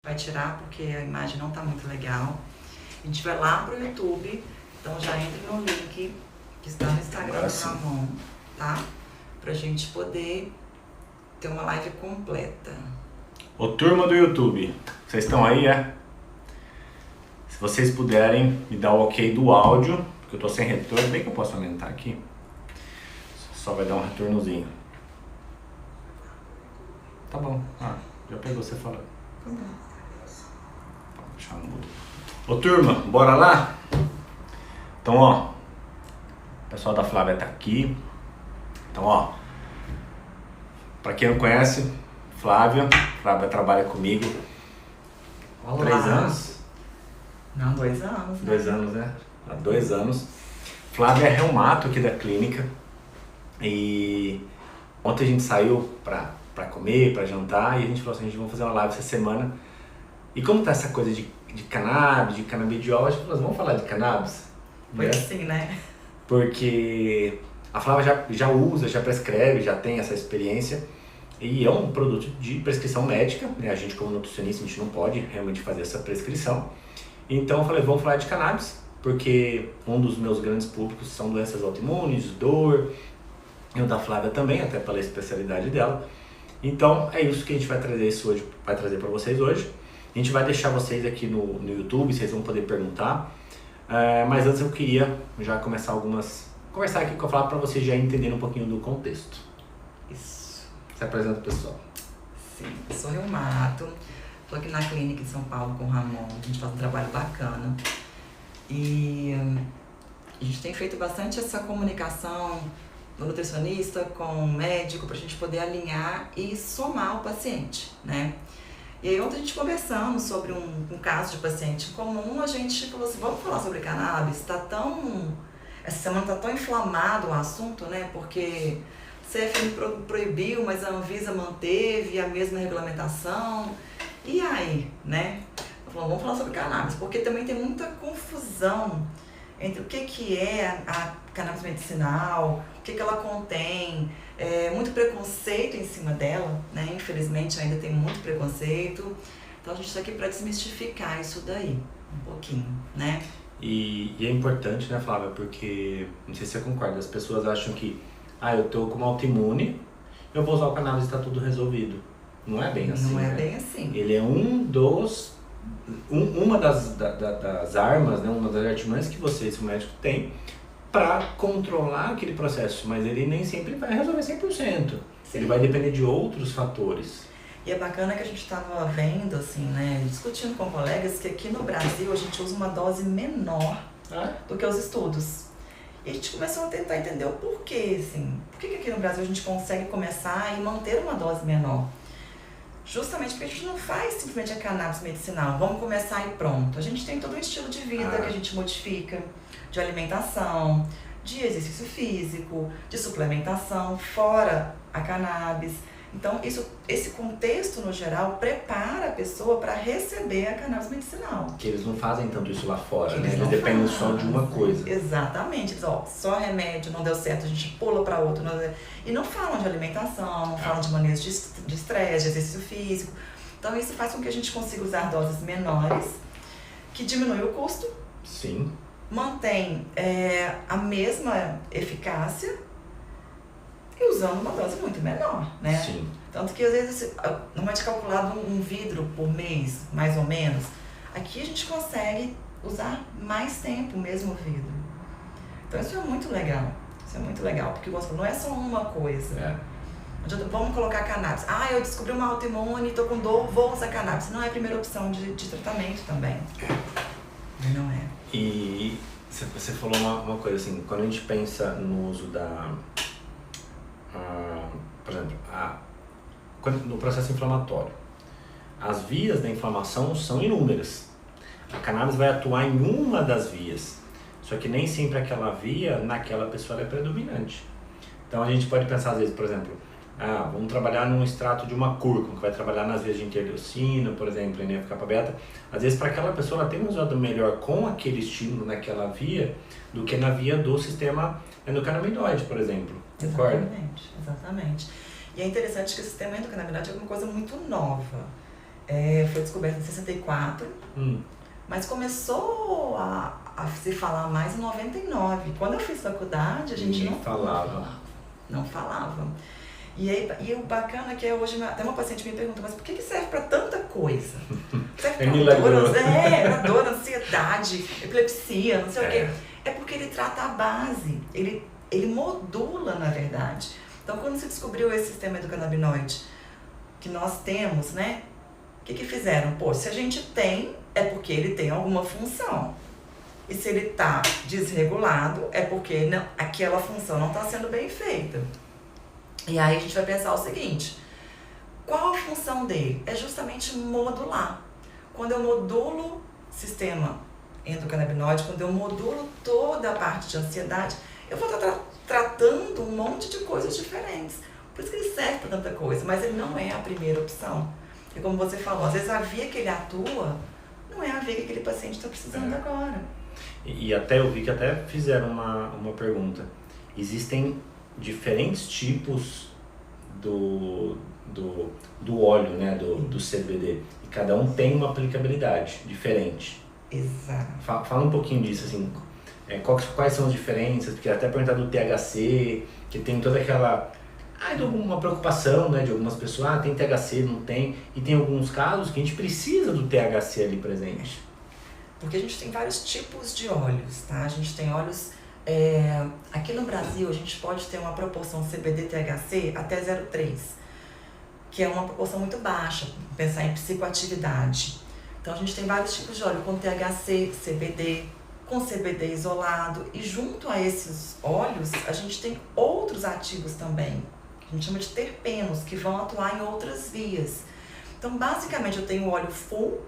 Vai tirar porque a imagem não está muito legal. A gente vai lá pro YouTube, então já entre no link que está no Instagram do Ramon, tá? Pra gente poder ter uma live completa. Ô turma do YouTube, vocês estão aí, é? Se vocês puderem me dar o ok do áudio, porque eu tô sem retorno, bem que eu posso aumentar aqui. Só vai dar um retornozinho. Tá bom, já pegou você falando. Tá bom. Deixa eu mudar. Ô turma, bora lá? Então ó, o pessoal da Flávia tá aqui. Então ó, pra quem não conhece, Flávia trabalha comigo. Olá. 3 anos? Não, 2 anos. 2 anos, né? Há 2 anos. Flávia é reumato aqui da clínica. E ontem a gente saiu pra comer, pra jantar, e a gente falou assim, a gente vai fazer uma live essa semana. E como tá essa coisa de cannabis, de canabidiol, a gente falou assim, vamos falar de cannabis? Foi assim, né? Porque a Flávia já usa, já prescreve, já tem essa experiência. E é um produto de prescrição médica, né? A gente como nutricionista, a gente não pode realmente fazer essa prescrição. Então eu falei, vamos falar de cannabis, porque um dos meus grandes públicos são doenças autoimunes, dor, e o da Flávia também, até pela especialidade dela. Então é isso que a gente vai trazer para vocês hoje. A gente vai deixar vocês aqui no YouTube, vocês vão poder perguntar. Mas antes eu queria já conversar aqui com a Flávia para vocês já entenderem um pouquinho do contexto. Isso. Se apresenta, pessoal. Sim, eu sou reumato. Estou aqui na clínica em São Paulo com o Ramon. A gente faz um trabalho bacana. E a gente tem feito bastante essa comunicação do nutricionista com o médico para a gente poder alinhar e somar o paciente, né? E aí ontem a gente conversando sobre um caso de paciente comum, a gente falou assim, vamos falar sobre cannabis? Essa semana tá tão inflamado o assunto, né? Porque o CFM proibiu, mas a Anvisa manteve a mesma regulamentação. E aí, né? Falou, vamos falar sobre cannabis, porque também tem muita confusão entre o que é a cannabis medicinal, o que ela contém, muito preconceito em cima dela, né? Infelizmente ainda tem muito preconceito. Então a gente está aqui para desmistificar isso daí, um pouquinho, né? E é importante, né, Flávia, porque, não sei se você concorda, as pessoas acham que, eu tô com uma autoimune, eu vou usar o cannabis e tá tudo resolvido. Não é bem assim, Não é né? bem assim. Ele é uma das armas, né, uma das artimanhas que você, esse médico, tem para controlar aquele processo, mas ele nem sempre vai resolver 100%. Sim. Ele vai depender de outros fatores. E é bacana que a gente estava vendo, assim, né, discutindo com colegas que aqui no Brasil a gente usa uma dose menor do que os estudos. E a gente começou a tentar entender o porquê, assim, por que aqui no Brasil a gente consegue começar e manter uma dose menor? Justamente porque a gente não faz simplesmente a cannabis medicinal, vamos começar e pronto. A gente tem todo um estilo de vida que a gente modifica, de alimentação, de exercício físico, de suplementação, fora a cannabis. Então, esse contexto, no geral, prepara a pessoa para receber a cannabis medicinal. Que eles não fazem tanto isso lá fora, né? Eles dependem só de uma coisa. Exatamente. Eles, só remédio, não deu certo, a gente pula para outro. E não falam de alimentação, não falam de maneiras de estresse, de exercício físico. Então, isso faz com que a gente consiga usar doses menores, que diminui o custo. Sim. Mantém a mesma eficácia e usando uma dose muito menor, né? Sim. Tanto que às vezes, normalmente calculado um vidro por mês, mais ou menos, aqui a gente consegue usar mais tempo o mesmo vidro. Então isso é muito legal. Isso é muito legal, porque não é só uma coisa. Vamos colocar cannabis. Eu descobri uma autoimune, tô com dor, vou usar cannabis. Não é a primeira opção de tratamento também. Não é. E você falou uma coisa assim, quando a gente pensa no uso por exemplo, no processo inflamatório, as vias da inflamação são inúmeras. A cannabis vai atuar em uma das vias, só que nem sempre aquela via, naquela pessoa, é predominante. Então a gente pode pensar às vezes, por exemplo, vamos trabalhar num extrato de uma cúrcuma, que vai trabalhar nas vias de interleucina, por exemplo, NF-κ-beta. Às vezes, para aquela pessoa, ela tem um resultado melhor com aquele estímulo naquela via do que na via do sistema endocannabinoide, por exemplo. Exatamente. E é interessante que o sistema endocannabinoide é uma coisa muito nova. Foi descoberta em 64, mas começou a se falar mais em 99. Quando eu fiz faculdade, a gente não falava. Não falava. E o bacana é que hoje até uma paciente me pergunta, mas por que serve para tanta coisa? Serve para dor, ansiedade, epilepsia, não sei o quê. É porque ele trata a base, ele modula, na verdade. Então, quando se descobriu esse sistema endocannabinoide que nós temos, né? O que fizeram? Pô, se a gente tem, é porque ele tem alguma função. E se ele está desregulado, é porque aquela função não está sendo bem feita. E aí a gente vai pensar o seguinte, qual a função dele? É justamente modular. Quando eu modulo o sistema endocannabinoide, quando eu modulo toda a parte de ansiedade, eu vou estar tratando um monte de coisas diferentes. Por isso que ele serve para tanta coisa, mas ele não é a primeira opção. E como você falou, às vezes a via que ele atua não é a via que aquele paciente está precisando agora. E até eu vi que até fizeram uma pergunta. Existem diferentes tipos do óleo, né, do CBD. E cada um tem uma aplicabilidade diferente. Exato. Fala um pouquinho disso, assim, quais são as diferenças, porque até perguntar do THC, que tem toda aquela... uma preocupação, né, de algumas pessoas, tem THC, não tem, e tem alguns casos que a gente precisa do THC ali presente. Porque a gente tem vários tipos de óleos, tá? A gente tem óleos... aqui no Brasil, a gente pode ter uma proporção CBD-THC até 0,3, que é uma proporção muito baixa, pensar em psicoatividade. Então, a gente tem vários tipos de óleo, com THC, CBD, com CBD isolado, e junto a esses óleos, a gente tem outros ativos também, que a gente chama de terpenos, que vão atuar em outras vias. Então, basicamente, eu tenho o óleo full,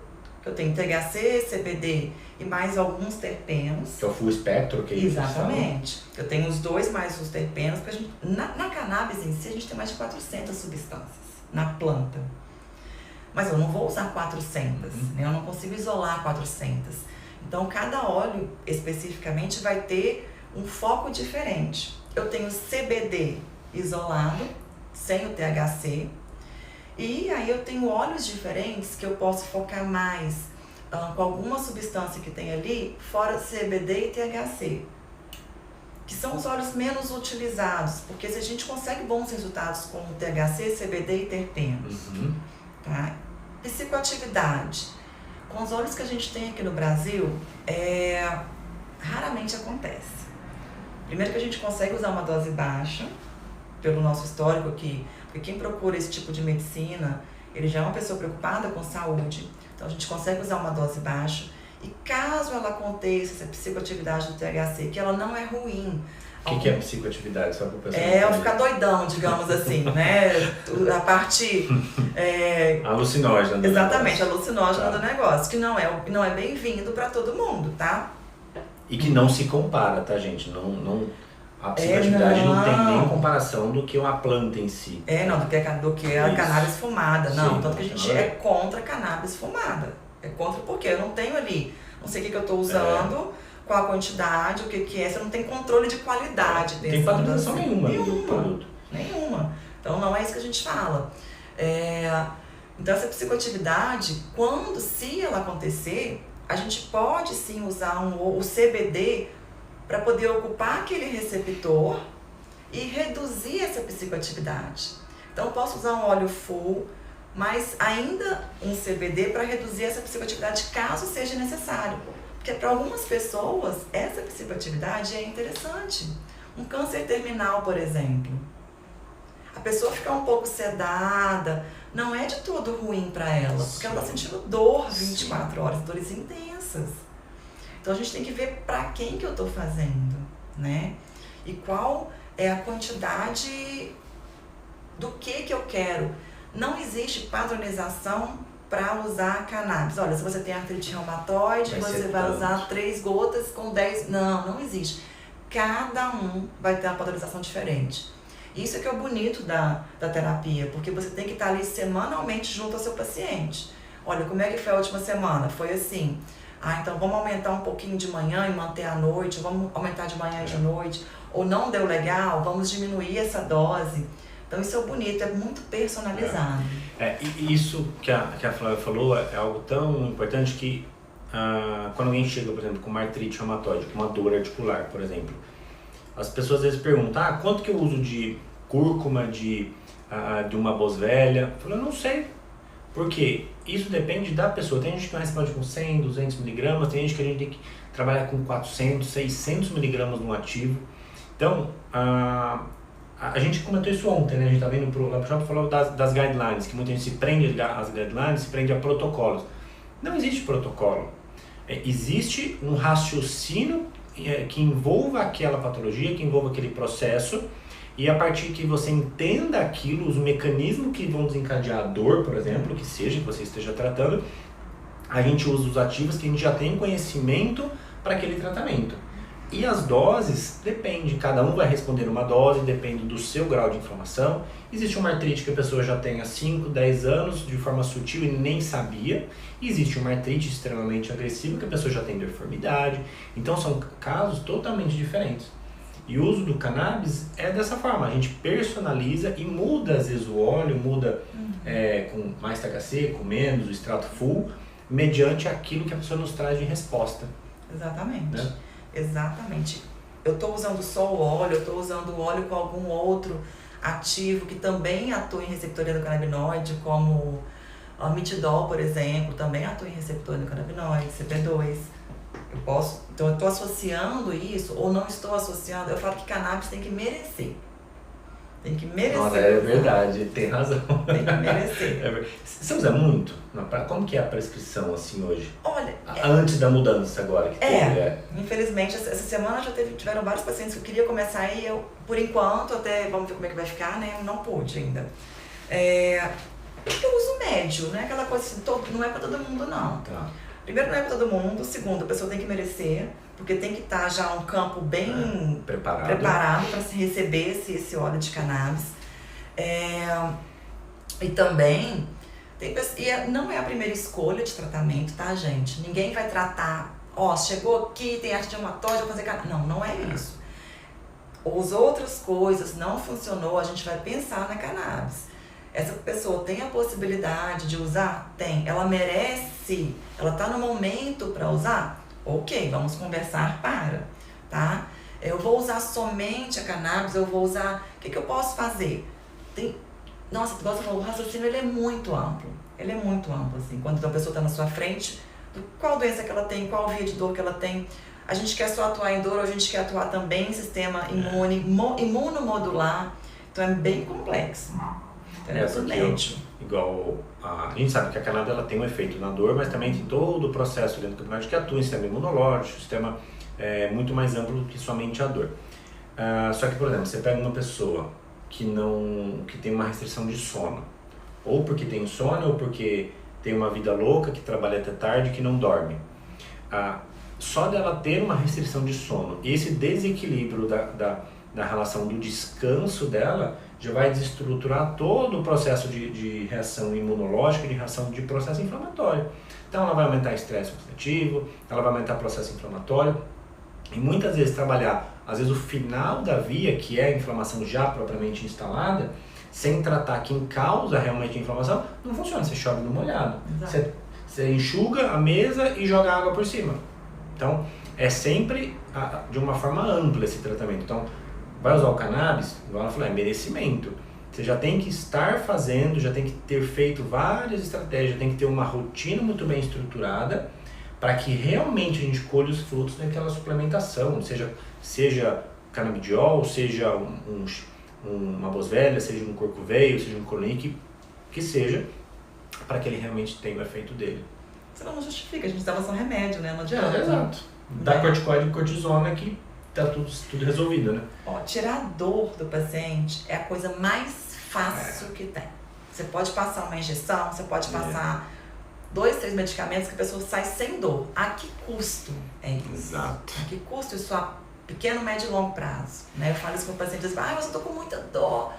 que eu tenho THC, CBD e mais alguns terpenos. Que é o full espectro, que é isso? Exatamente. Eu tenho os dois mais os terpenos, porque na cannabis em si a gente tem mais de 400 substâncias na planta. Mas eu não vou usar 400, né? Eu não consigo isolar 400. Então, cada óleo especificamente vai ter um foco diferente. Eu tenho CBD isolado, sem o THC, e aí eu tenho óleos diferentes que eu posso focar mais com alguma substância que tem ali, fora CBD e THC, que são os óleos menos utilizados, porque se a gente consegue bons resultados com THC, CBD e terpenos, tá? Psicoatividade. Com os óleos que a gente tem aqui no Brasil, raramente acontece. Primeiro que a gente consegue usar uma dose baixa, pelo nosso histórico aqui, porque quem procura esse tipo de medicina, ele já é uma pessoa preocupada com saúde. Então a gente consegue usar uma dose baixa e caso ela aconteça essa psicoatividade do THC, que ela não é ruim. O que é psicoatividade? Só para o pessoal eu ficar doidão, digamos assim, né? A parte... alucinógena do exatamente, negócio. alucinógena do negócio, que não é bem-vindo para todo mundo, tá? E que não se compara, tá, gente? A psicoatividade não tem nem comparação do que uma planta em si. Do que a cannabis fumada. Não, sim, tanto que a gente é contra a cannabis fumada. É contra porque eu não tenho ali, não sei o que eu estou usando, qual a quantidade, o que é, você não tem controle de qualidade. Não tem padronização nenhuma do produto. Nenhuma. Então não é isso que a gente fala. Então essa psicoatividade, se ela acontecer, a gente pode sim usar o CBD para poder ocupar aquele receptor e reduzir essa psicoatividade. Então eu posso usar um óleo full, mas ainda um CBD para reduzir essa psicoatividade caso seja necessário. Porque para algumas pessoas essa psicoatividade é interessante. Um câncer terminal, por exemplo. A pessoa ficar um pouco sedada não é de todo ruim para ela, porque ela está sentindo dor 24 horas, dores intensas. Então a gente tem que ver para quem que eu estou fazendo, né? E qual é a quantidade do que eu quero. Não existe padronização para usar cannabis. Olha, se você tem artrite reumatoide, você vai usar 3 gotas com 10... Não existe. Cada um vai ter uma padronização diferente. Isso é que é o bonito da terapia, porque você tem que estar ali semanalmente junto ao seu paciente. Olha, como é que foi a última semana? Foi assim... então vamos aumentar um pouquinho de manhã e manter à noite, vamos aumentar de manhã e de noite, ou não deu legal, vamos diminuir essa dose, Então isso é o bonito, é muito personalizado. E isso que a Flávia falou é algo tão importante que quando alguém chega, por exemplo, com uma artrite reumatoide, com uma dor articular, por exemplo, as pessoas às vezes perguntam, quanto que eu uso de cúrcuma, de uma boswellia? Eu falo, eu não sei. Por quê? Isso depende da pessoa. Tem gente que não responde com 100, 200 miligramas, tem gente que a gente tem que trabalhar com 400, 600 miligramas no ativo. Então, a gente comentou isso ontem, né? A gente tá vendo pro Labshop falou das guidelines, que muita gente se prende às guidelines, se prende a protocolos. Não existe protocolo. Existe um raciocínio que envolva aquela patologia, que envolva aquele processo, e a partir que você entenda aquilo, os mecanismos que vão desencadear a dor, por exemplo, que seja que você esteja tratando, a gente usa os ativos que a gente já tem conhecimento para aquele tratamento. E as doses, depende, cada um vai responder uma dose, depende do seu grau de inflamação. Existe uma artrite que a pessoa já tem há 5, 10 anos de forma sutil e nem sabia. Existe uma artrite extremamente agressiva que a pessoa já tem deformidade. Então são casos totalmente diferentes. E o uso do cannabis é dessa forma, a gente personaliza e muda às vezes o óleo, muda com mais THC, com menos, o extrato full, mediante aquilo que a pessoa nos traz de resposta. Exatamente. Né? Exatamente. Eu estou usando só o óleo, eu estou usando o óleo com algum outro ativo que também atua em receptor endocannabinoide, como o mitidol, por exemplo, também atua em receptor endocannabinoide, CP2. Então eu estou associando isso ou não estou associando. Eu falo que cannabis tem que merecer. Tem que merecer. Nossa, é verdade, tem razão. Tem que merecer. Você usa muito? Como que é a prescrição assim hoje? Olha, antes da mudança agora que teve, infelizmente essa semana já tiveram vários pacientes que eu queria começar e eu, por enquanto, até vamos ver como é que vai ficar, né? Não pude ainda. Eu uso médio, né? Aquela coisa assim, não é pra todo mundo não. Tá. Primeiro, não é pra todo mundo. Segundo, a pessoa tem que merecer, porque tem que estar já um campo bem preparado para se receber esse óleo de cannabis. E também, não é a primeira escolha de tratamento, tá, gente? Ninguém vai tratar, chegou aqui, tem artrite reumatoide, vou fazer cannabis. Não é isso. As outras coisas não funcionou, a gente vai pensar na cannabis. Essa pessoa tem a possibilidade de usar? Tem. Ela merece? Ela está no momento para usar? Ok, vamos conversar tá? Eu vou usar somente a cannabis, eu vou usar... O que eu posso fazer? Nossa, o raciocínio ele é muito amplo. Ele é muito amplo, assim. Quando a pessoa está na sua frente, qual doença que ela tem, qual via de dor que ela tem. A gente quer só atuar em dor, ou a gente quer atuar também em sistema imune, imunomodular. Então é bem complexo. Igual a gente sabe que a cannabis ela tem um efeito na dor, mas também tem todo o processo dentro do cannabis que atua em sistema imunológico, sistema muito mais amplo do que somente a dor. Só que, por exemplo, você pega uma pessoa que tem uma restrição de sono, ou porque tem insônia, ou porque tem uma vida louca, que trabalha até tarde, que não dorme. Só dela ter uma restrição de sono, esse desequilíbrio da relação do descanso dela, já vai desestruturar todo o processo de reação imunológica, de reação de processo inflamatório. Então ela vai aumentar estresse oxidativo, ela vai aumentar processo inflamatório, e muitas vezes trabalhar, às vezes o final da via, que é a inflamação já propriamente instalada, sem tratar quem causa realmente a inflamação, não funciona, você chove no molhado. Você enxuga a mesa e joga água por cima. Então é sempre de uma forma ampla esse tratamento. Então, vai usar o cannabis, igual ela falou, é merecimento. Você já tem que estar fazendo, já tem que ter feito várias estratégias, tem que ter uma rotina muito bem estruturada para que realmente a gente colhe os frutos daquela suplementação, seja canabidiol, seja uma boswellia, seja um corcoveio, seja um colonic, que seja, para que ele realmente tenha o efeito dele. Senão não justifica, a gente estava só remédio, né? Não adianta. Exato. Dá corticoide e cortisona que tá tudo resolvido, né? Tirar a dor do paciente é a coisa mais fácil que tem. Você pode passar uma injeção, você pode passar 2, 3 medicamentos que a pessoa sai sem dor. A que custo é isso? Exato. A que custo isso a pequeno, médio e longo prazo? Né? Eu falo isso com o paciente, diz, mas eu tô com muita dor.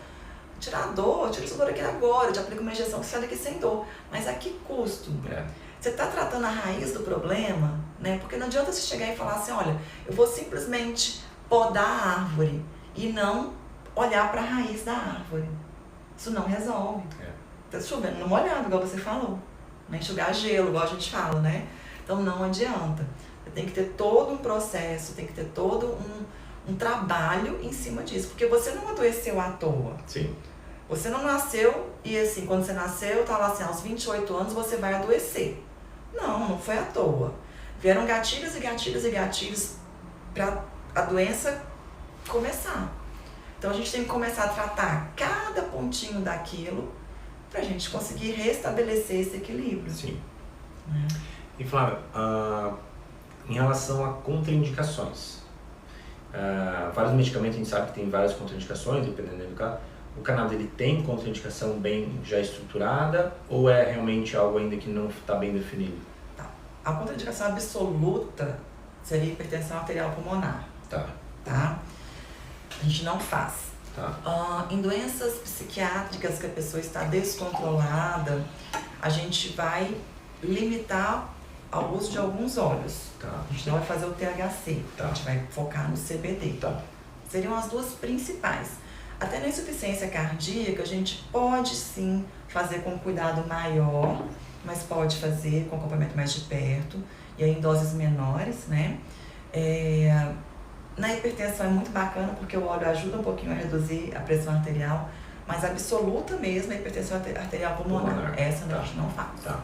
Tirar a dor, tira essa dor aqui agora, eu te aplico uma injeção que sai daqui sem dor. Mas a que custo? Você está tratando a raiz do problema, né? Porque não adianta você chegar e falar assim, olha, eu vou simplesmente podar a árvore e não olhar para a raiz da árvore. Isso não resolve. É. Tá chovendo no molhado, igual você falou. Né? Enxugar gelo, igual a gente fala, né? Então não adianta. Você tem que ter todo um processo, tem que ter todo um trabalho em cima disso. Porque você não adoeceu à toa. Sim. Você não nasceu e assim, quando você nasceu, tá lá assim, aos 28 anos você vai adoecer. Não foi à toa. Vieram gatilhos e gatilhos e gatilhos para a doença começar. Então a gente tem que começar a tratar cada pontinho daquilo pra gente conseguir restabelecer esse equilíbrio. Sim. E Flávia, em relação a contraindicações, vários medicamentos a gente sabe que tem várias contraindicações, dependendo do caso. O cannabis ele tem contraindicação bem já estruturada ou é realmente algo ainda que não está bem definido? Tá. A contraindicação absoluta seria hipertensão arterial pulmonar. Tá. A gente não faz. Tá. Em doenças psiquiátricas que a pessoa está descontrolada, a gente vai limitar ao uso de alguns óleos. Tá. A gente não vai fazer o THC, Tá. a gente vai focar no CBD. Tá. Seriam as duas principais. Até na insuficiência cardíaca, a gente pode sim fazer com cuidado maior, mas pode fazer com acompanhamento mais de perto, e aí em doses menores, né? Na hipertensão é muito bacana, porque o óleo ajuda um pouquinho a reduzir a pressão arterial, mas a absoluta mesmo é a hipertensão arterial pulmonar. Essa a gente não faz. Tá.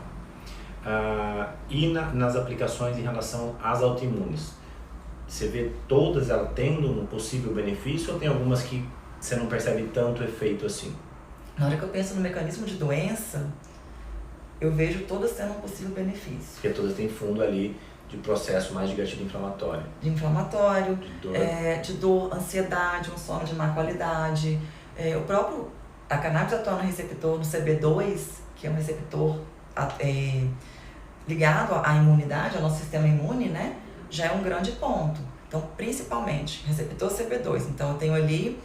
E nas aplicações em relação às autoimunes? Você vê todas elas tendo um possível benefício ou tem algumas que você não percebe tanto efeito assim? Na hora que eu penso no mecanismo de doença, eu vejo todas tendo um possível benefício. Porque todas têm fundo ali de processo mais de gatilho inflamatório. De inflamatório, De dor. de dor, ansiedade, um sono de má qualidade. A cannabis atua no receptor, no CB2, que é um receptor ligado à imunidade, ao nosso sistema imune, né? Já é um grande ponto. Então, principalmente, receptor CB2. Então, eu tenho ali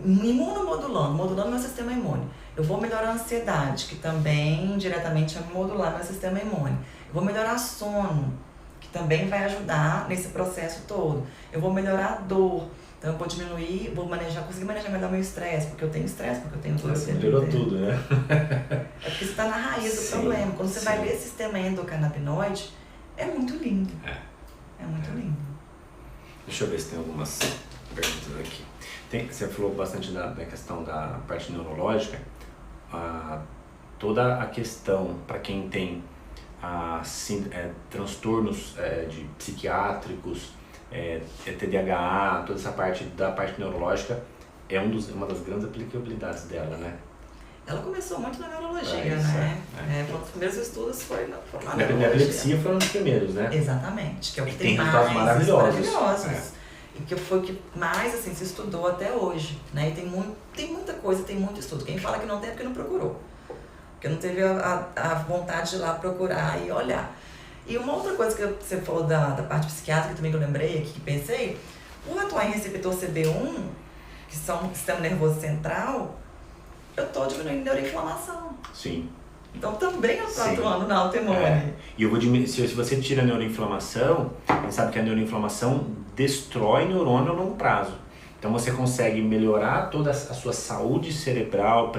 modulando meu sistema imune. Eu vou melhorar a ansiedade, que também diretamente vai modular meu sistema imune. Eu vou melhorar sono, que também vai ajudar nesse processo todo. Eu vou melhorar a dor. Então eu vou diminuir, conseguir manejar melhor meu estresse, porque eu tenho estresse, porque eu tenho dor. Você melhorou tudo, né? É porque você está na raiz do Sim, problema. Quando você sim. vai ler sistema endocannabinoide, é muito lindo. É muito lindo. Deixa eu ver se tem algumas perguntas aqui. Você falou bastante da questão da parte neurológica. Toda a questão para quem tem transtornos psiquiátricos, TDAH, toda essa parte da parte neurológica é uma das grandes aplicabilidades dela, né? Ela começou muito na neurologia, Isso, né? Um dos primeiros estudos foi na A neurologia. epilepsia foi um dos primeiros, né? Exatamente, que é o que tem tem resultados mais maravilhosos. E que foi o que mais assim, se estudou até hoje, né? E tem muita coisa, tem muito estudo. Quem fala que não tem é porque não procurou. Porque não teve a vontade de ir lá procurar e olhar. E uma outra coisa que você falou da parte psiquiátrica também que eu lembrei aqui, que pensei, por atuar em receptor CB1, que são o sistema nervoso central, eu estou diminuindo a neuroinflamação. Sim. Então também eu estou Sim. atuando na autoimune. E eu vou diminuir, se você tira a neuroinflamação, a gente sabe que a neuroinflamação destrói neurônio a longo prazo. Então você consegue melhorar toda a sua saúde cerebral,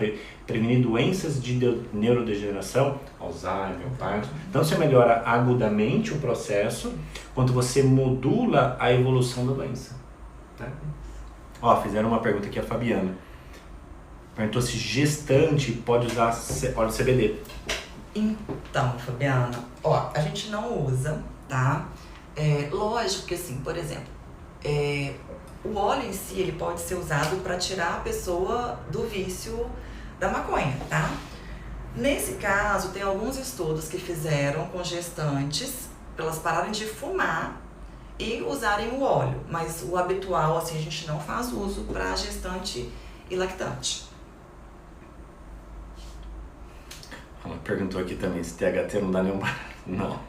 prevenir doenças de neurodegeneração, Alzheimer, Parkinson. Então você melhora agudamente o processo, quanto você modula a evolução da doença. Né? Fizeram uma pergunta aqui a Fabiana. Perguntou se gestante pode usar óleo de CBD. Então, Fabiana, a gente não usa, tá? Lógico que assim, por exemplo, o óleo em si, ele pode ser usado para tirar a pessoa do vício da maconha, tá? Nesse caso, tem alguns estudos que fizeram com gestantes, para elas pararem de fumar e usarem o óleo. Mas o habitual, assim, a gente não faz uso para gestante e lactante. Ela perguntou aqui também se THT não dá nenhum barato.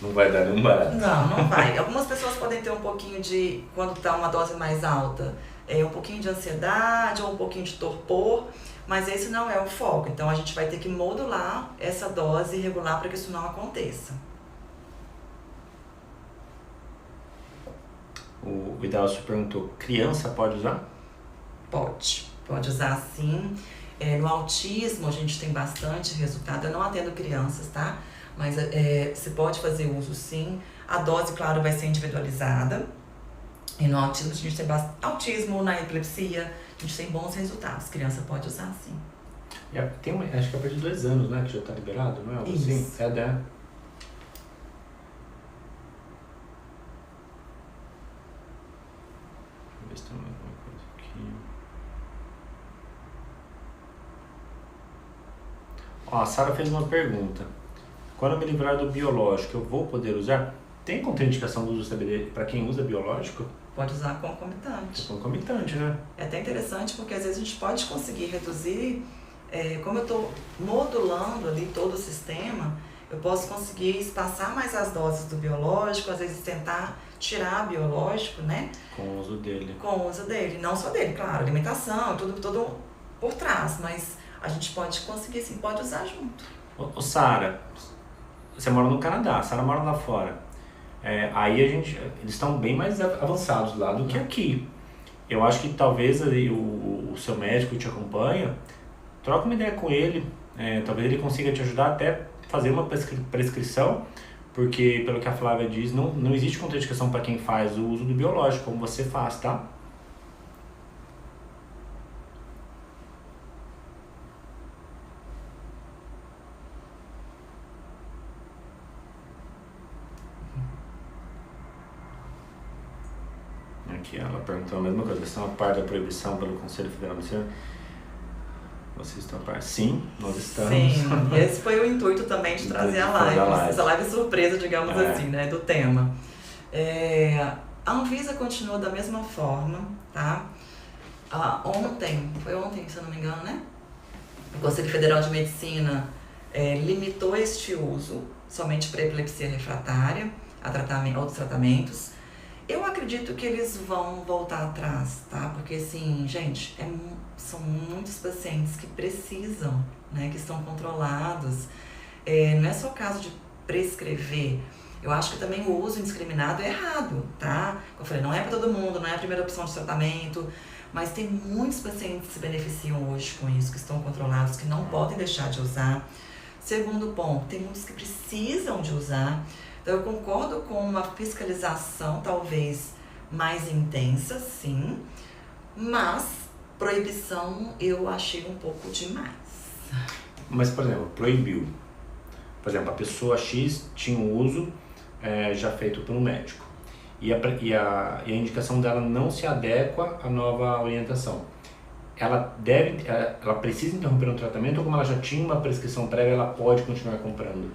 Não vai dar nenhum barato. Não vai. Algumas pessoas podem ter um pouquinho de, quando está uma dose mais alta, um pouquinho de ansiedade ou um pouquinho de torpor, mas esse não é o foco. Então a gente vai ter que modular essa dose e regular para que isso não aconteça. O Idelcio perguntou, criança pode usar? Pode. Pode usar sim. No autismo a gente tem bastante resultado. Eu não atendo crianças, tá? Mas você pode fazer uso sim. A dose, claro, vai ser individualizada. E no autismo a gente tem bastante. Autismo, na epilepsia, a gente tem bons resultados. Criança pode usar sim. Acho que é a partir de 2 anos, né? Que já está liberado, não é? Isso. Assim? Deixa eu ver se tem mais alguma coisa aqui. Ó, a Sara fez uma pergunta. Quando eu me livrar do biológico, eu vou poder usar? Tem contraindicação do uso CBD para quem usa biológico? Pode usar concomitante. Concomitante, né? É até interessante porque às vezes a gente pode conseguir reduzir, como eu estou modulando ali todo o sistema, eu posso conseguir espaçar mais as doses do biológico, às vezes tentar tirar biológico, né? Com o uso dele. Com o uso dele. Não só dele, claro, alimentação, tudo por trás, mas a gente pode conseguir sim, pode usar junto. Ô Sara, você mora no Canadá, a Sara mora lá fora. Aí eles estão bem mais avançados lá do que aqui. Eu acho que talvez ali o seu médico que te acompanha, troca uma ideia com ele, talvez ele consiga te ajudar até fazer uma prescrição, porque pelo que a Flávia diz, não existe contraindicação para quem faz o uso do biológico, como você faz, tá? Aqui ela perguntou a mesma coisa. Vocês estão a par da proibição pelo Conselho Federal do Medicina? Vocês estão a par? Sim, nós estamos. Sim, e esse foi o intuito também de trazer a live. Essa live surpresa, digamos assim, né, do tema. A Anvisa continua da mesma forma, tá? Foi ontem, se eu não me engano, né? O Conselho Federal de Medicina limitou este uso somente para epilepsia refratária, a outros tratamentos. Eu acredito que eles vão voltar atrás, tá? Porque, assim, gente, são muitos pacientes que precisam, né? Que estão controlados. Não é só o caso de prescrever. Eu acho que também o uso indiscriminado é errado, tá? Como eu falei, não é para todo mundo, não é a primeira opção de tratamento, mas tem muitos pacientes que se beneficiam hoje com isso, que estão controlados, que não podem deixar de usar. Segundo ponto, tem muitos que precisam de usar. Então, eu concordo com uma fiscalização talvez mais intensa, sim, mas proibição eu achei um pouco demais. Mas, por exemplo, proibiu. Por exemplo, a pessoa X tinha um uso já feito pelo médico e a indicação dela não se adequa à nova orientação. Ela precisa interromper um tratamento ou como ela já tinha uma prescrição prévia, ela pode continuar comprando?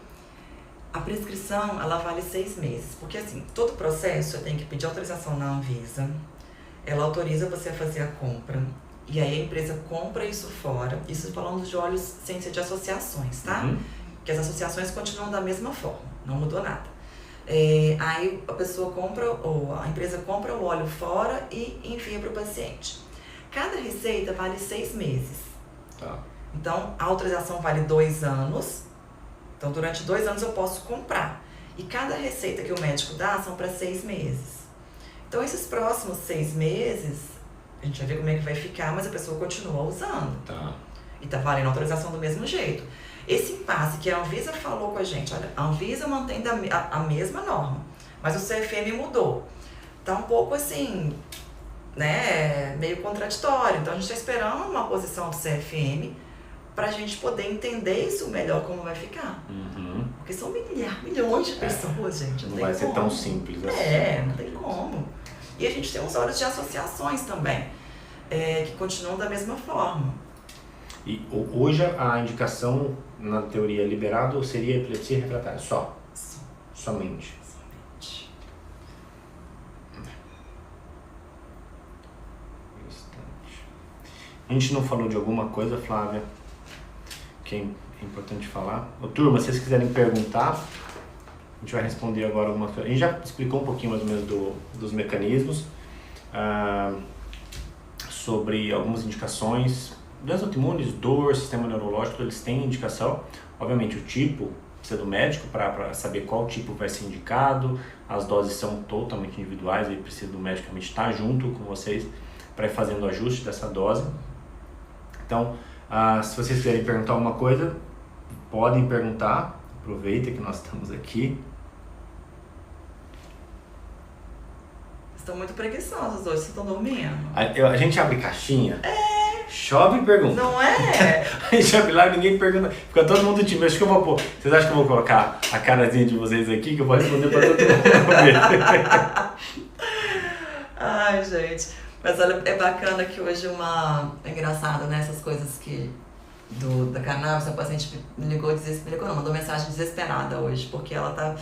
A prescrição, ela vale 6 meses, porque assim, todo processo eu tenho que pedir autorização na Anvisa, ela autoriza você a fazer a compra, e aí a empresa compra isso fora, isso falando de óleos sem ser de associações, tá? Uhum. Que as associações continuam da mesma forma, não mudou nada. Aí a pessoa compra, ou a empresa compra o óleo fora e envia para o paciente. Cada receita vale 6 meses. Tá. Então, a autorização vale 2 anos. Então, durante 2 anos eu posso comprar. E cada receita que o médico dá são para 6 meses. Então, esses próximos 6 meses, a gente vai ver como é que vai ficar, mas a pessoa continua usando. Tá. E tá valendo a autorização do mesmo jeito. Esse impasse que a Anvisa falou com a gente, olha, a Anvisa mantém a mesma norma, mas o CFM mudou. Tá um pouco assim, né, meio contraditório. Então, a gente está esperando uma posição do CFM para a gente poder entender isso melhor, como vai ficar. Uhum. Porque são milhões de pessoas, gente. Não vai ser tão simples assim. Não tem como. E a gente tem uns olhos de associações também, que continuam da mesma forma. E hoje a indicação, na teoria, liberado seria epilepsia refratária, só? Somente. A gente não falou de alguma coisa, Flávia, que é importante falar? Ô, turma, se vocês quiserem perguntar, a gente vai responder agora algumas coisas. A gente já explicou um pouquinho mais ou menos dos mecanismos, sobre algumas indicações. Doenças autoimunes, dor, sistema neurológico, eles têm indicação. Obviamente o tipo precisa do médico para saber qual tipo vai ser indicado. As doses são totalmente individuais, ele precisa do médico estar junto com vocês para ir fazendo o ajuste dessa dose. Então, se vocês quiserem perguntar alguma coisa, podem perguntar. Aproveita que nós estamos aqui. Estão muito preguiçosos hoje, vocês estão dormindo. A gente abre caixinha, chove e pergunta. Não é? A gente abre lá e ninguém pergunta. Fica todo mundo tímido. Acho que eu vou pôr. Vocês acham que eu vou colocar a carazinha de vocês aqui, que eu vou responder pra todo mundo ver? Ai, gente. Mas olha, é bacana que hoje é engraçado, né? Essas coisas que da cannabis, a paciente me ligou, mandou mensagem desesperada hoje, porque ela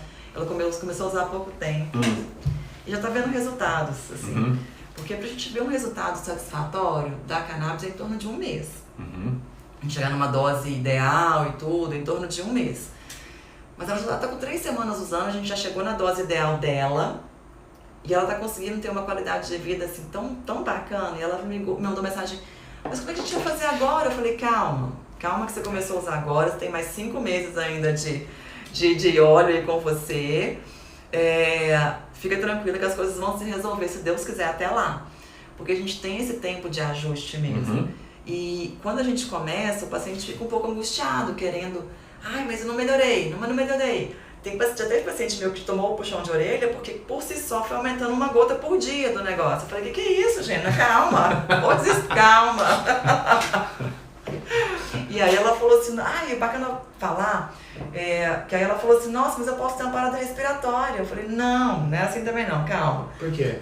começou a usar há pouco tempo. E já tá vendo resultados, assim. Porque pra gente ver um resultado satisfatório da cannabis é em torno de 1 mês. A gente chegar numa dose ideal e tudo, em torno de 1 mês. Mas ela já tá com 3 semanas usando, a gente já chegou na dose ideal dela. E ela tá conseguindo ter uma qualidade de vida assim tão bacana. E ela me mandou mensagem, mas como é que a gente vai fazer agora? Eu falei, calma que você começou a usar agora, você tem mais 5 meses ainda de óleo aí com você. Fica tranquila que as coisas vão se resolver, se Deus quiser, até lá. Porque a gente tem esse tempo de ajuste mesmo. E quando a gente começa, o paciente fica um pouco angustiado, querendo, mas eu não melhorei. Já teve paciente meu que tomou o puxão de orelha porque por si só foi aumentando 1 gota por dia do negócio. Eu falei, que é isso, gente? Calma, calma. E aí ela falou assim, é bacana falar, que aí ela falou assim, nossa, mas eu posso ter uma parada respiratória. Eu falei, não é assim também não, calma. Por quê?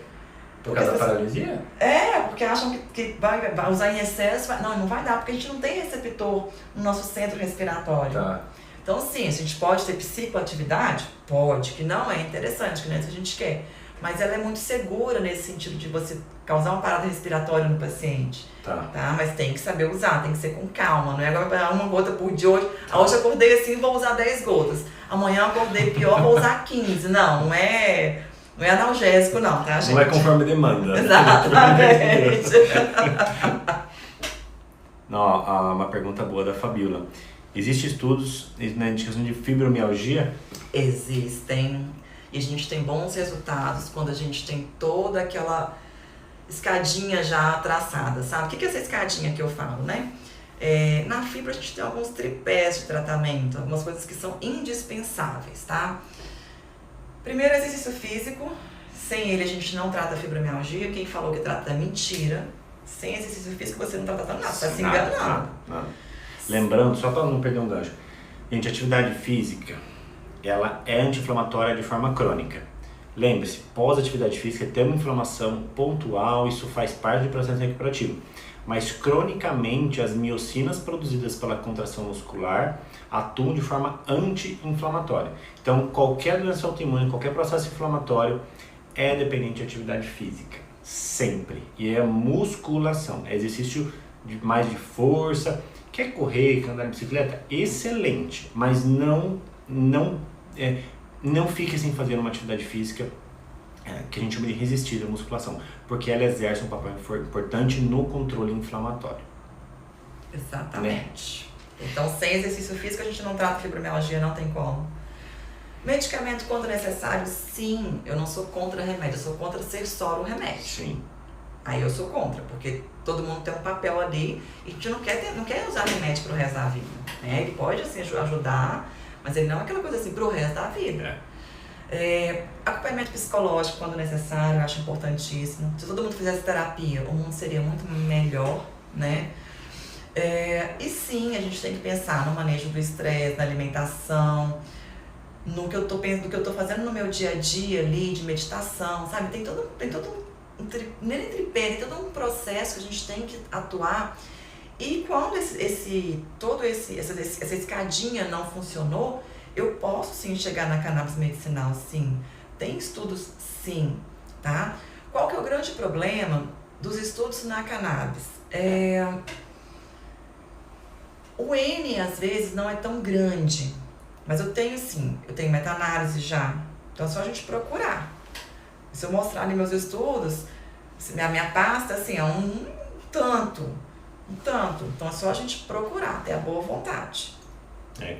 Por causa da paralisia? Porque acham que vai usar em excesso. Não vai dar, porque a gente não tem receptor no nosso centro respiratório. Tá. Então sim, a gente pode ter psicoatividade? Pode, que não é interessante, que não é isso que a gente quer. Mas ela é muito segura nesse sentido de você causar uma parada respiratória no paciente. Tá? Mas tem que saber usar, tem que ser com calma. Não é agora 1 gota por dia hoje. Hoje eu acordei assim, vou usar 10 gotas. Amanhã eu acordei pior, vou usar 15. Não é analgésico não, tá, gente? Não é conforme demanda. Exatamente. Não, uma pergunta boa da Fabiola. Existem estudos na indicação de fibromialgia? Existem. E a gente tem bons resultados quando a gente tem toda aquela escadinha já traçada, sabe? O que é essa escadinha que eu falo, né? Na fibra a gente tem alguns tripés de tratamento, algumas coisas que são indispensáveis, tá? Primeiro, exercício físico. Sem ele a gente não trata a fibromialgia. Quem falou que trata é mentira. Sem exercício físico você não tá tratando nada, você tá se enganando. Nada. Lembrando, só para não perder um gancho, gente, atividade física, ela é anti-inflamatória de forma crônica. Lembre-se, pós-atividade física tem uma inflamação pontual, isso faz parte do processo recuperativo. Mas cronicamente as miocinas produzidas pela contração muscular atuam de forma anti-inflamatória. Então qualquer doença autoimune, qualquer processo inflamatório é dependente de atividade física, sempre. E é musculação, é exercício mais de força. Quer correr, quer andar de bicicleta? Excelente, mas não fique sem fazer uma atividade física que a gente chama de resistir à musculação, porque ela exerce um papel importante no controle inflamatório. Exatamente. Então, sem exercício físico, a gente não trata fibromialgia, não tem como. Medicamento quando necessário, sim. Eu não sou contra remédio, eu sou contra ser só o remédio. Sim. Aí eu sou contra, porque todo mundo tem um papel ali e a gente não quer usar remédio pro resto da vida, né? Ele pode, assim, ajudar, mas ele não é aquela coisa assim pro resto da vida. Acompanhamento psicológico quando necessário, eu acho importantíssimo. Se todo mundo fizesse terapia, o mundo seria muito melhor, né? E sim, a gente tem que pensar no manejo do estresse, na alimentação, no que eu tô pensando, do que eu tô fazendo no meu dia a dia ali, de meditação, sabe? Tem todo um processo que a gente tem que atuar. E quando essa escadinha não funcionou, eu posso sim chegar na cannabis medicinal, sim. Tem estudos, sim, tá? Qual que é o grande problema dos estudos na cannabis? O N, às vezes, não é tão grande, mas eu tenho meta-análise já. Então é só a gente procurar. Se eu mostrar ali meus estudos, a minha pasta, assim, é um tanto. Então é só a gente procurar, ter a boa vontade.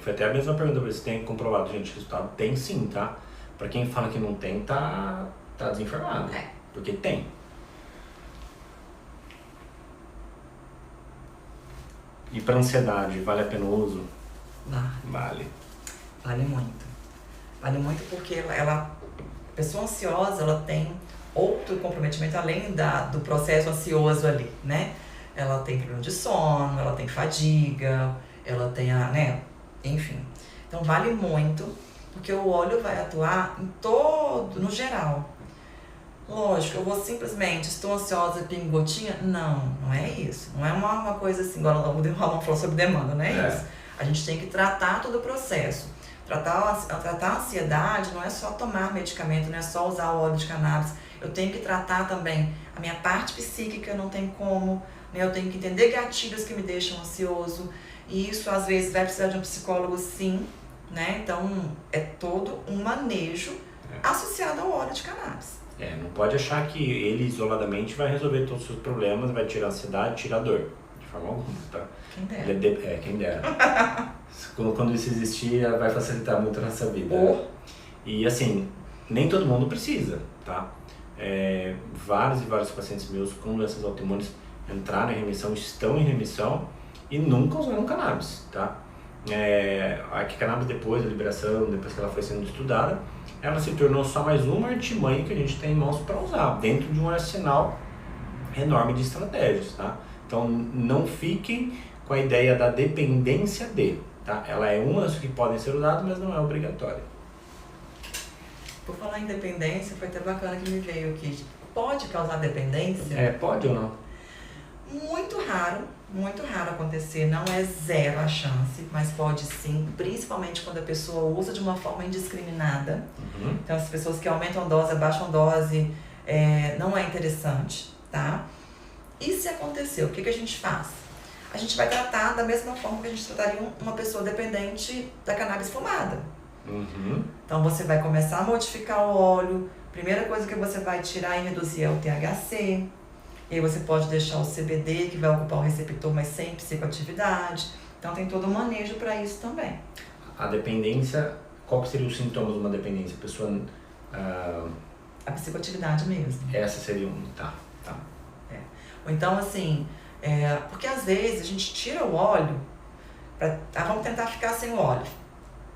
Foi até a mesma pergunta, se tem comprovado, gente, resultado? Tem sim, tá? Pra quem fala que não tem, tá desinformado. Porque tem. E para ansiedade, vale a pena o uso? Vale. Vale. Vale muito. Vale muito porque a pessoa ansiosa, ela tem outro comprometimento além do processo ansioso ali, né? Ela tem problema de sono, ela tem fadiga, ela tem enfim. Então vale muito, porque o óleo vai atuar no geral. Lógico, eu vou simplesmente, estou ansiosa, pingo gotinha? Não, não é isso. Não é uma coisa assim, igual o Ramon falou sobre demanda, não é isso. A gente tem que tratar todo o processo. Tratar a ansiedade não é só tomar medicamento, não é só usar o óleo de cannabis. Eu tenho que tratar também a minha parte psíquica, não tem como, né? Eu tenho que entender gatilhos que me deixam ansioso. E isso, às vezes, vai precisar de um psicólogo, sim, né? Então, é todo um manejo associado ao óleo de cannabis. Não pode achar que ele isoladamente vai resolver todos os seus problemas, vai tirar a ansiedade, tirar a dor. De forma alguma, tá? Quem dera. Quem dera. Quando isso existir, vai facilitar muito a nossa vida. E assim, nem todo mundo precisa, tá? Vários e vários pacientes meus com doenças autoimunes entraram em remissão, estão em remissão e nunca usaram cannabis, tá? A cannabis depois da liberação, depois que ela foi sendo estudada, ela se tornou só mais uma artimanha que a gente tem em mãos para usar, dentro de um arsenal enorme de estratégias, tá? Então não fiquem com a ideia da dependência tá? Ela é uma das que podem ser usadas, mas não é obrigatória. Por falar em dependência, foi até bacana que me veio aqui. Pode causar dependência? Pode ou não? Muito raro acontecer, não é zero a chance, mas pode sim, principalmente quando a pessoa usa de uma forma indiscriminada. Então as pessoas que aumentam dose, abaixam dose, não é interessante, tá? E se acontecer, o que a gente faz? A gente vai tratar da mesma forma que a gente trataria uma pessoa dependente da cannabis fumada. Então você vai começar a modificar o óleo, primeira coisa que você vai tirar e reduzir é o THC. E aí você pode deixar o CBD, que vai ocupar o receptor, mas sem psicoatividade. Então tem todo um manejo para isso também. A dependência, qual que seria os sintomas de uma dependência? A pessoa... A psicoatividade mesmo. Essa seria tá. Ou então assim, porque às vezes a gente tira o óleo, vamos tentar ficar sem o óleo.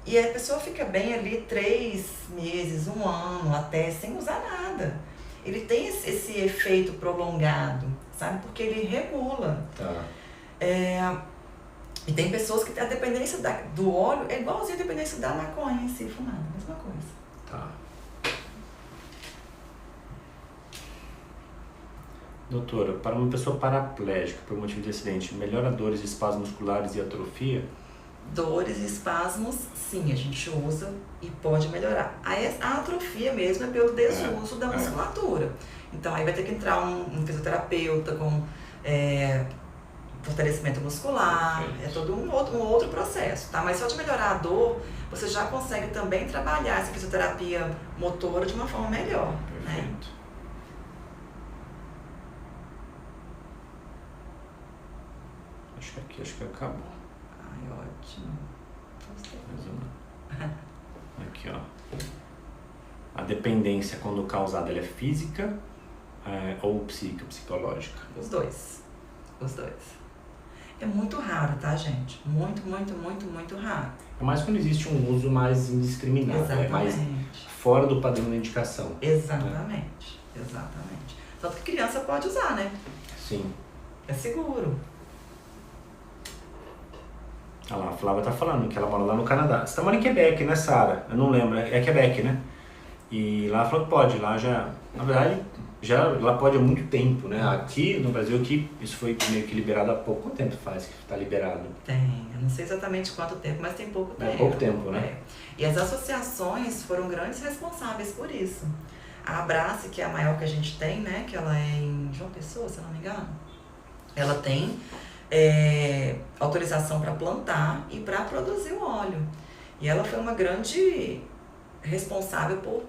E a pessoa fica bem ali 3 meses, 1 ano, até sem usar nada. Ele tem esse efeito prolongado, sabe? Porque ele regula. Tá. E tem pessoas que a dependência do óleo é igualzinha a dependência da maconha em si, fumada, mesma coisa. Tá. Doutora, para uma pessoa paraplégica por motivo de acidente, melhora dores, espasmos musculares e atrofia? Dores e espasmos, sim, a gente usa e pode melhorar. A atrofia mesmo é pelo desuso da musculatura. Então aí vai ter que entrar um fisioterapeuta com fortalecimento muscular, é todo um outro processo, tá? Mas só de melhorar a dor, você já consegue também trabalhar essa fisioterapia motora de uma forma melhor. Perfeito. Né? Acho que acabou. Ai, ótimo. Mais uma. Aqui, ó. A dependência, quando causada, ela é física ou psicológica? Os dois. É muito raro, tá, gente? Muito raro. É mais quando existe um uso mais indiscriminado. Exatamente. É mais fora do padrão da indicação. Exatamente. Tanto que criança pode usar, né? Sim. É seguro. Olha lá, a Flávia tá falando que ela mora lá no Canadá. Você tá morando em Quebec, né, Sara? Eu não lembro, é Quebec, né? E lá ela falou que pode, lá já, na verdade, lá pode há muito tempo, né? Aqui no Brasil, isso foi meio que liberado há pouco tempo faz que tá liberado. Tem, eu não sei exatamente quanto tempo, mas tem pouco tempo. Pouco tempo, né? E as associações foram grandes responsáveis por isso. A Abrace, que é a maior que a gente tem, né? Que ela é em João Pessoa, se eu não me engano. Ela tem autorização para plantar e para produzir o óleo. E ela foi uma grande responsável por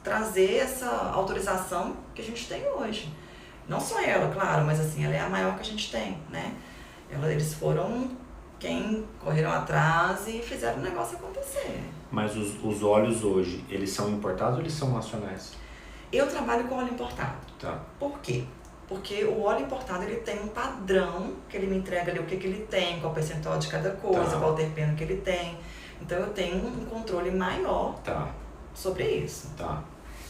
trazer essa autorização que a gente tem hoje. Não só ela, claro, mas assim, ela é a maior que a gente tem, né? Eles foram quem correram atrás e fizeram o negócio acontecer. Mas os óleos hoje, eles são importados ou eles são nacionais? Eu trabalho com óleo importado. Tá. Por quê? Porque o óleo importado, ele tem um padrão que ele me entrega ali o que ele tem, qual percentual de cada coisa, qual terpeno que ele tem. Então eu tenho um controle maior sobre isso. Tá.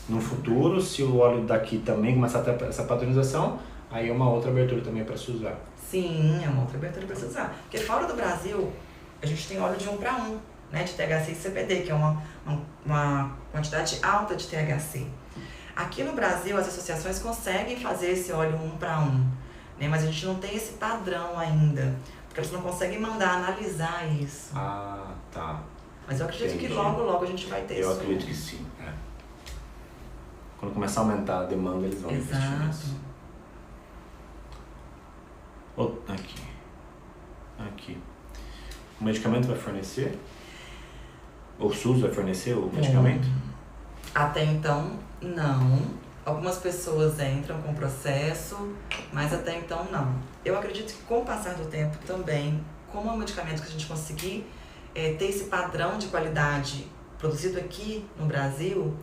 No futuro, se o óleo daqui também começar a ter essa padronização, aí é uma outra abertura também para se usar. Sim, é uma outra abertura para se usar. Porque fora do Brasil, a gente tem óleo de 1 para 1, né, de THC e CBD, que é uma quantidade alta de THC. Aqui no Brasil, as associações conseguem fazer esse óleo 1 para 1, né, mas a gente não tem esse padrão ainda, porque elas não conseguem mandar analisar isso. Ah, tá. Mas eu acredito que logo a gente vai ter isso. Eu acredito que sim. Quando começar a aumentar a demanda, eles vão investir nisso. Aqui. O medicamento vai fornecer? O SUS vai fornecer o medicamento? Até então, não. Algumas pessoas entram com processo, mas até então não. Eu acredito que com o passar do tempo também, como é um medicamento que a gente conseguir ter esse padrão de qualidade produzido aqui no Brasil,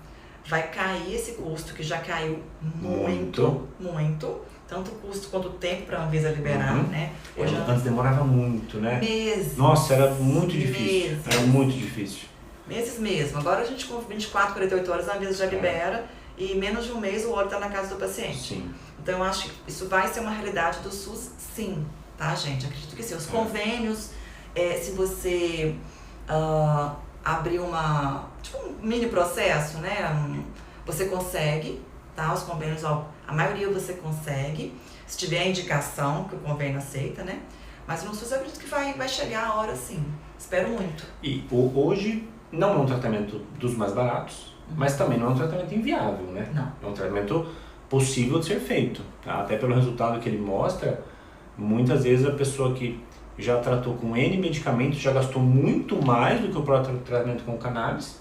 vai cair esse custo, que já caiu muito. Tanto o custo quanto o tempo para a Anvisa liberar, né? Hoje, antes demorava muito, né? Meses. Nossa, era muito difícil. Era muito difícil. Meses mesmo. Agora a gente com 24, 48 horas a Anvisa já libera e menos de um mês o óleo está na casa do paciente. Sim. Então eu acho que isso vai ser uma realidade do SUS, sim, tá, gente? Acredito que sim. Os convênios, se você abrir tipo um mini processo, né? Você consegue, tá? Os convênios, a maioria você consegue, se tiver a indicação que o convênio aceita, né? Mas no SUS eu acredito que vai chegar a hora, sim. Espero muito. E hoje não é um tratamento dos mais baratos, mas também não é um tratamento inviável, né? Não. É um tratamento possível de ser feito, tá? Até pelo resultado que ele mostra, muitas vezes a pessoa que já tratou com N medicamentos, já gastou muito mais do que o próprio tratamento com cannabis,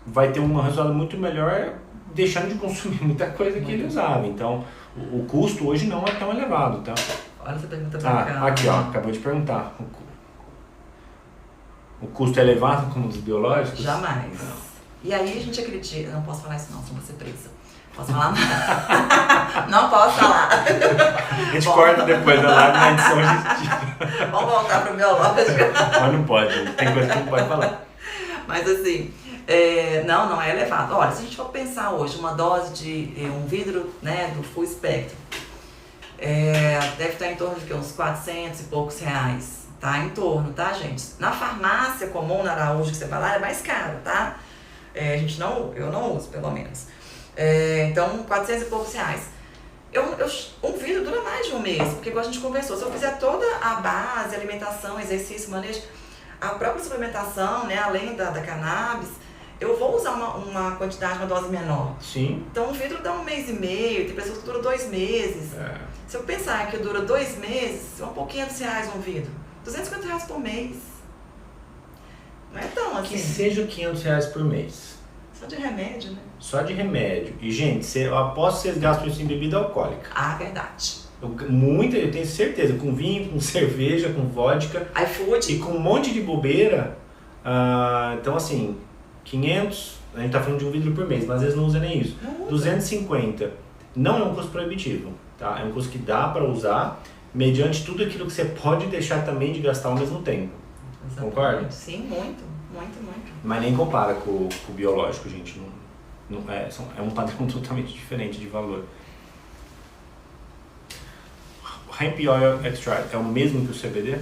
vai ter um resultado muito melhor deixando de consumir muita coisa que ele usava. Então, o custo hoje não é tão elevado. Então, olha essa pergunta bacana. Aqui, acabou de perguntar. O custo é elevado como os biológicos? Jamais. Não. E aí a gente acredita... Eu não posso falar isso não, senão vou ser presa. Posso falar? Não posso falar. A gente corta depois da live na edição de... Vamos voltar pro biológico. Mas não pode, tem coisa que não pode falar. Mas assim, não é elevado. Olha, se a gente for pensar hoje, uma dose de um vidro, né, do full spectrum, deve estar em torno de uns 400 e poucos reais. Tá em torno, tá, gente? Na farmácia comum, na Araújo, que você vai lá, é mais caro, tá? Eu não uso, pelo menos. Então, 400 e poucos reais. Um vidro dura mais de um mês, porque igual a gente conversou, se eu fizer toda a base, alimentação, exercício, manejo, a própria suplementação, né, além da cannabis, eu vou usar uma quantidade, uma dose menor. Sim. Então, um vidro dá 1 mês e meio, tem pessoas que duram 2 meses. Se eu pensar que dura 2 meses, são pouquinhos reais um vidro. 250 reais por mês. Não é tão assim. Que seja 500 reais por mês. Só de remédio, né? Só de remédio. E, gente, eu aposto que vocês gastam isso em bebida alcoólica. Ah, verdade. Eu tenho certeza. Com vinho, com cerveja, com vodka. iFood. E com um monte de bobeira. Então, assim, 500... A gente tá falando de um vidro por mês, mas às vezes não usa nem isso. Não usa. 250 não é um custo proibitivo, tá? É um custo que dá para usar, mediante tudo aquilo que você pode deixar também de gastar ao mesmo tempo. Exatamente. Concorda? Sim, muito. Mas nem compara com o biológico, gente. É um padrão totalmente diferente de valor. O Hemp Oil Extract é o mesmo que o CBD?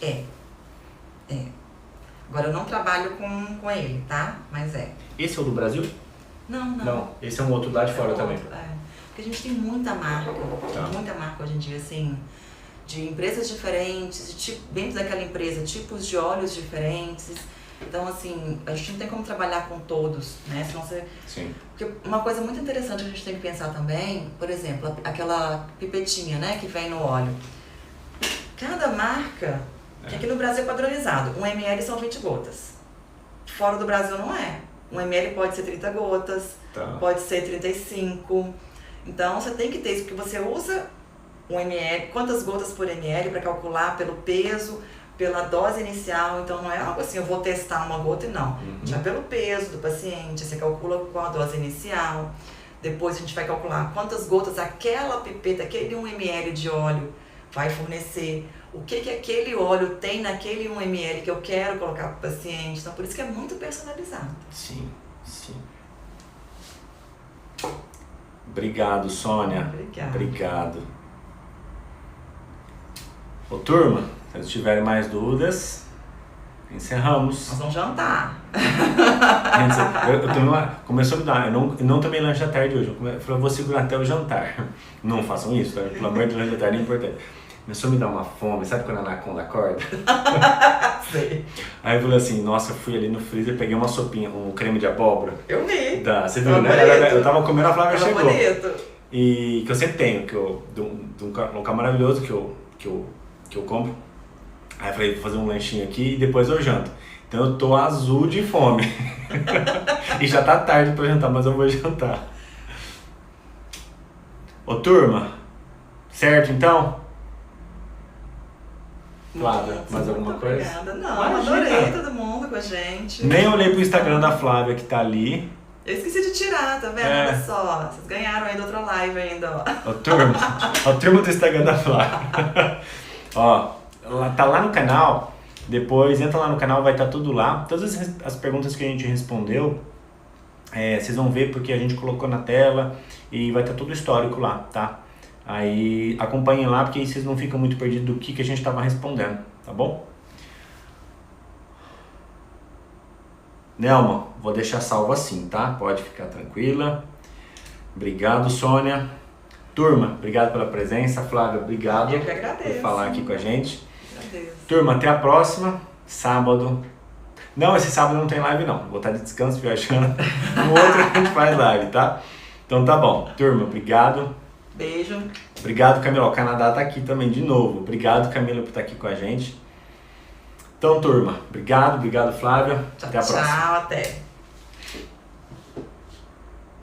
É. Agora eu não trabalho com ele, tá? Mas é. Esse é o do Brasil? Não. Esse é um outro lá de fora também. Porque a gente tem muita marca hoje em dia, assim, de empresas diferentes, dentro daquela empresa, tipos de óleos diferentes. Então, assim, a gente não tem como trabalhar com todos, né? Senão você... Sim. Porque uma coisa muito interessante que a gente tem que pensar também, por exemplo, aquela pipetinha, né, que vem no óleo. Cada marca, que aqui no Brasil é padronizado, 1 ml são 20 gotas. Fora do Brasil não é. 1 ml pode ser 30 gotas, pode ser 35. Então, você tem que ter isso, porque você usa 1 ml, quantas gotas por ml para calcular pelo peso, pela dose inicial. Então, não é algo assim, eu vou testar uma gota e não. Já pelo peso do paciente, você calcula qual a dose inicial. Depois a gente vai calcular quantas gotas aquela pipeta, aquele 1 ml de óleo vai fornecer. O que aquele óleo tem naquele 1 ml que eu quero colocar para o paciente. Então, por isso que é muito personalizado. Sim, sim. Obrigado, Sônia. Obrigado. Ô, turma, se vocês tiverem mais dúvidas, encerramos. Nós vamos jantar. Eu também, começou a me dar, eu não tomei lanche da tarde hoje. Eu falei, eu vou segurar até o jantar. Não façam isso, tá? Pelo amor de Deus, lanche da tarde é importante. Começou a me dar uma fome, sabe quando a anaconda acorda? Sei. Aí eu falei assim, nossa, eu fui ali no freezer, peguei uma sopinha, um creme de abóbora. Eu vi. Você viu, né? Eu tava comendo, a Flávia chegou. Bonito. E que eu sempre tenho, de um local maravilhoso que eu compro. Aí eu falei, vou fazer um lanchinho aqui e depois eu janto. Então eu tô azul de fome. E já tá tarde pra jantar, mas eu vou jantar. Ô, turma, certo então? Flávia, mais alguma coisa? Obrigada. Não, adorei todo mundo com a gente. Nem olhei pro Instagram da Flávia que tá ali. Eu esqueci de tirar, tá vendo? Olha só, vocês ganharam aí da outra live ainda, ó. Ô, turma do Instagram da Flávia. Ó, tá lá no canal, depois entra lá no canal, vai estar tudo lá. Todas as perguntas que a gente respondeu, vocês vão ver porque a gente colocou na tela e vai estar tudo histórico lá, tá? Aí acompanhem lá, porque aí vocês não ficam muito perdidos do que a gente estava respondendo, tá bom? Nelma, vou deixar salvo assim, tá? Pode ficar tranquila. Obrigado, Sônia. Turma, obrigado pela presença. Flávia, obrigado Eu que agradeço, por falar aqui com a gente. Agradeço. Turma, até a próxima. Sábado. Não, esse sábado não tem live não. Vou estar de descanso viajando. No outro a gente faz live, tá? Então tá bom. Turma, obrigado. Beijo. Obrigado, Camila. O Canadá tá aqui também de novo. Obrigado, Camila, por estar aqui com a gente. Então, turma, obrigado, Flávia. Tchau, até a próxima. Tchau, até.